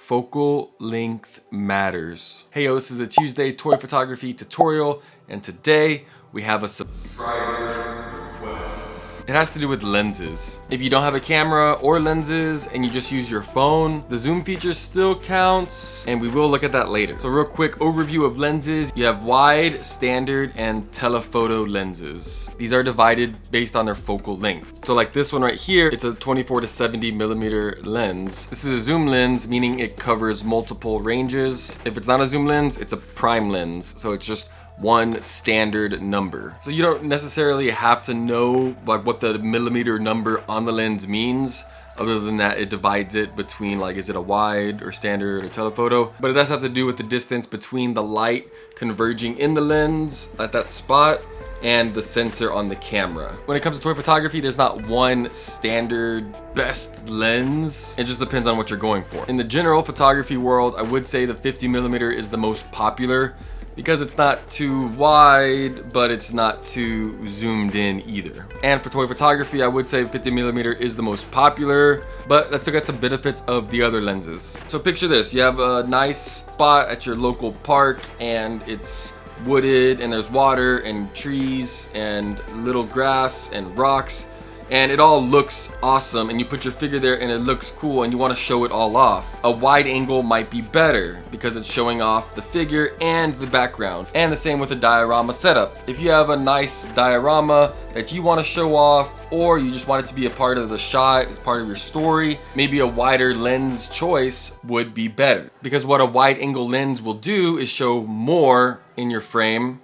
focal length matters. Hey yo, this is a Tuesday toy photography tutorial, and today we have a subscriber request. It has to do with lenses. If you don't have a camera or lenses and you just use your phone, the zoom feature still counts, and we will look at that later. So real quick overview of lenses. You have wide, standard, and telephoto lenses. These are divided based on their focal length. So like this one right here, it's a 24 to 70 millimeter lens. This is a zoom lens, meaning it covers multiple ranges. If it's not a zoom lens, it's a prime lens. So it's just one standard number. So you don't necessarily have to know like what the millimeter number on the lens means. Other than that, it divides it between like, is it a wide or standard or telephoto? But it does have to do with the distance between the light converging in the lens at that spot and the sensor on the camera. When it comes to toy photography, there's not one standard best lens. It just depends on what you're going for. In the general photography world, I would say the 50 millimeter is the most popular, because it's not too wide, but it's not too zoomed in either. And for toy photography, I would say 50 millimeter is the most popular, but let's look at some benefits of the other lenses. So picture this, you have a nice spot at your local park and it's wooded and there's water and trees and little grass and rocks, and it all looks awesome, and you put your figure there and it looks cool and you want to show it all off. A wide angle might be better because it's showing off the figure and the background. And the same with a diorama setup. If you have a nice diorama that you want to show off, or you just want it to be a part of the shot, as part of your story, maybe a wider lens choice would be better. Because what a wide angle lens will do is show more in your frame,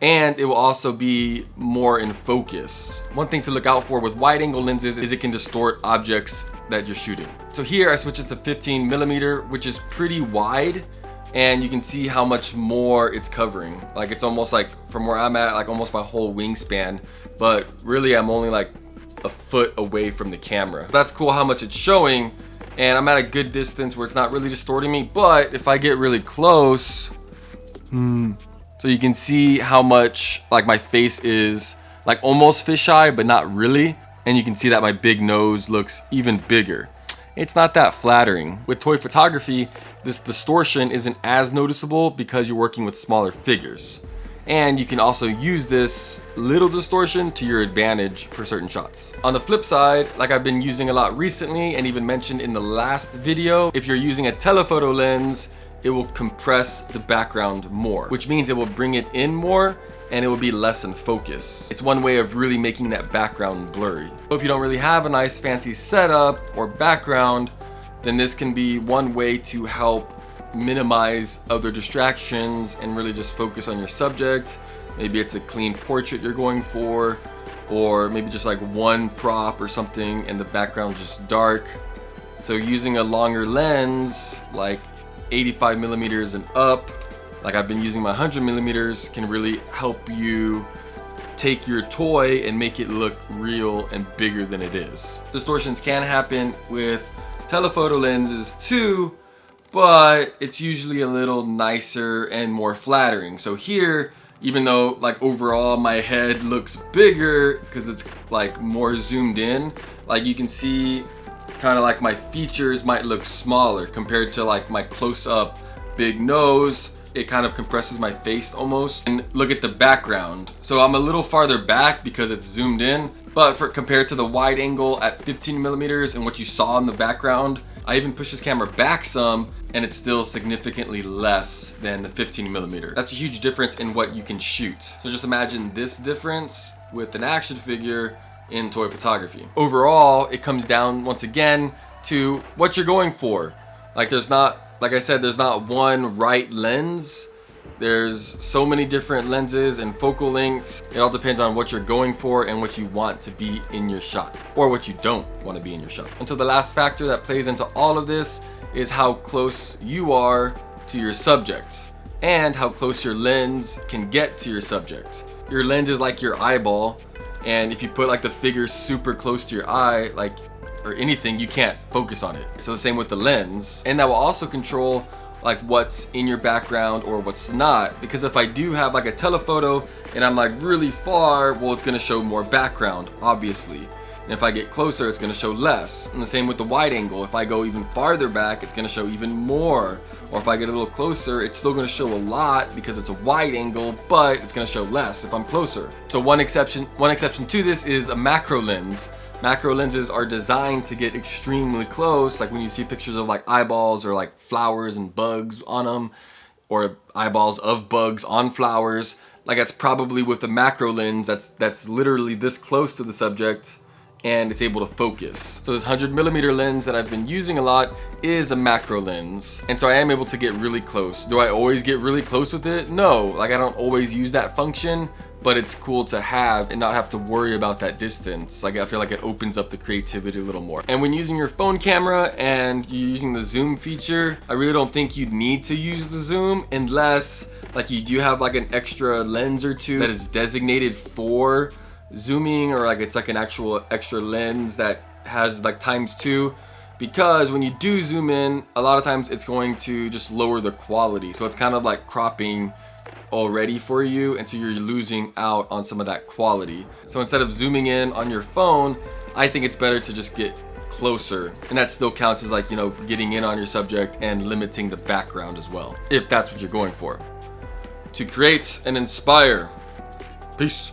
and it will also be more in focus. One thing to look out for with wide angle lenses is it can distort objects that you're shooting. So here I switch it to 15 millimeter, which is pretty wide, and you can see how much more it's covering. Like it's almost like, from where I'm at, like almost my whole wingspan, but really I'm only like a foot away from the camera. That's cool how much it's showing, and I'm at a good distance where it's not really distorting me. But if I get really close, so you can see how much like my face is like almost fisheye, but not really. And you can see that my big nose looks even bigger. It's not that flattering. With toy photography, this distortion isn't as noticeable because you're working with smaller figures. And you can also use this little distortion to your advantage for certain shots. On the flip side, like I've been using a lot recently and even mentioned in the last video, if you're using a telephoto lens, it will compress the background more, which means it will bring it in more and it will be less in focus. It's one way of really making that background blurry. So if you don't really have a nice fancy setup or background, then this can be one way to help minimize other distractions and really just focus on your subject. Maybe it's a clean portrait you're going for, or maybe just like one prop or something and the background just dark. So using a longer lens, like 85 millimeters and up, like I've been using my 100 millimeters, can really help you take your toy and make it look real and bigger than it is. Distortions can happen with telephoto lenses too, but it's usually a little nicer and more flattering. So here, even though like overall my head looks bigger because it's like more zoomed in, like you can see kind of like my features might look smaller compared to like my close-up big nose. It kind of compresses my face almost. And look at the background. So I'm a little farther back because it's zoomed in, but compared to the wide angle at 15 millimeters and what you saw in the background, I even pushed this camera back some and it's still significantly less than the 15 millimeter. That's a huge difference in what you can shoot. So just imagine this difference with an action figure in toy photography. Overall, it comes down once again to what you're going for. Like there's not, like I said, there's not one right lens. There's so many different lenses and focal lengths. It all depends on what you're going for and what you want to be in your shot, or what you don't want to be in your shot. And so the last factor that plays into all of this is how close you are to your subject and how close your lens can get to your subject. Your lens is like your eyeball, and if you put like the figure super close to your eye, like, or anything, you can't focus on it. So the same with the lens, and that will also control like what's in your background or what's not. Because if I do have like a telephoto and I'm like really far, well, it's gonna show more background, obviously. And if I get closer, it's gonna show less. And the same with the wide angle. If I go even farther back, it's gonna show even more. Or if I get a little closer, it's still gonna show a lot because it's a wide angle, but it's gonna show less if I'm closer. So one exception to this is a macro lens. Macro lenses are designed to get extremely close, like when you see pictures of like eyeballs or like flowers and bugs on them, or eyeballs of bugs on flowers. Like that's probably with a macro lens that's literally this close to the subject, and it's able to focus. So this 100mm lens that I've been using a lot is a macro lens. And so I am able to get really close. Do I always get really close with it? No, like I don't always use that function, but it's cool to have and not have to worry about that distance. Like I feel like it opens up the creativity a little more. And when using your phone camera and you're using the zoom feature, I really don't think you'd need to use the zoom unless like you do have like an extra lens or two that is designated for zooming, or like it's like an actual extra lens that has like ×2, because when you do zoom in, a lot of times it's going to just lower the quality. So it's kind of like cropping already for you, and so you're losing out on some of that quality. So instead of zooming in on your phone, I think it's better to just get closer, and that still counts as like, you know, getting in on your subject and limiting the background as well, if that's what you're going for. To create and inspire. Peace.